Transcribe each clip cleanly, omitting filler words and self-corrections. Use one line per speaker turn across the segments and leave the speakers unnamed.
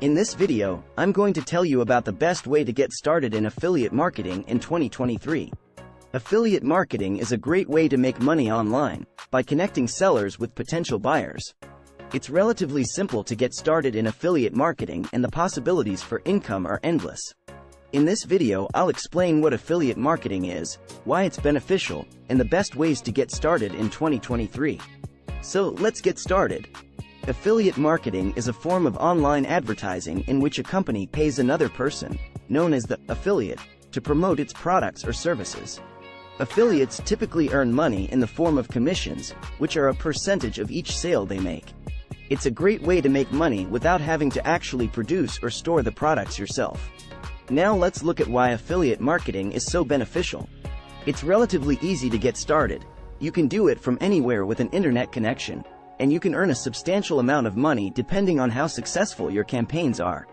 In this video, I'm going to tell you about the best way to get started in affiliate marketing in 2023. Affiliate marketing is a great way to make money online, by connecting sellers with potential buyers. It's relatively simple to get started in affiliate marketing and the possibilities for income are endless. In this video, I'll explain what affiliate marketing is, why it's beneficial, and the best ways to get started in 2023. So, let's get started. Affiliate marketing is a form of online advertising in which a company pays another person, known as the affiliate, to promote its products or services. Affiliates typically earn money in the form of commissions, which are a percentage of each sale they make. It's a great way to make money without having to actually produce or store the products yourself. Now let's look at why affiliate marketing is so beneficial. It's relatively easy to get started. You can do it from anywhere with an internet connection, and you can earn a substantial amount of money depending on how successful your campaigns are.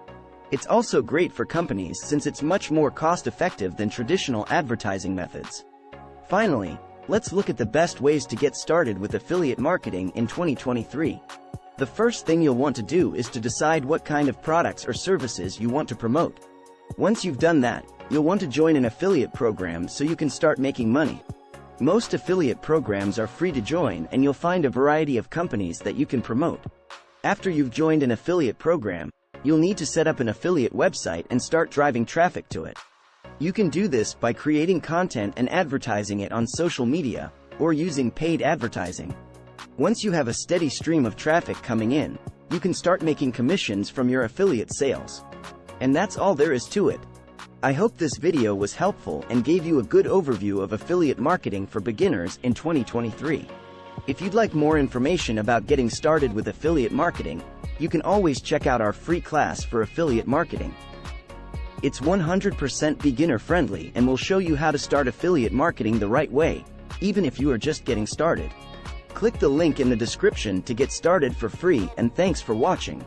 It's also great for companies since it's much more cost-effective than traditional advertising methods. Finally, let's look at the best ways to get started with affiliate marketing in 2023. The first thing you'll want to do is to decide what kind of products or services you want to promote. Once you've done that, you'll want to join an affiliate program so you can start making money. Most affiliate programs are free to join and you'll find a variety of companies that you can promote. After you've joined an affiliate program, you'll need to set up an affiliate website and start driving traffic to it. You can do this by creating content and advertising it on social media, or using paid advertising. Once you have a steady stream of traffic coming in, you can start making commissions from your affiliate sales. And that's all there is to it. I hope this video was helpful and gave you a good overview of affiliate marketing for beginners in 2023. If you'd like more information about getting started with affiliate marketing, you can always check out our free class for affiliate marketing. It's 100% beginner friendly and will show you how to start affiliate marketing the right way, even if you are just getting started. Click the link in the description to get started for free, and thanks for watching.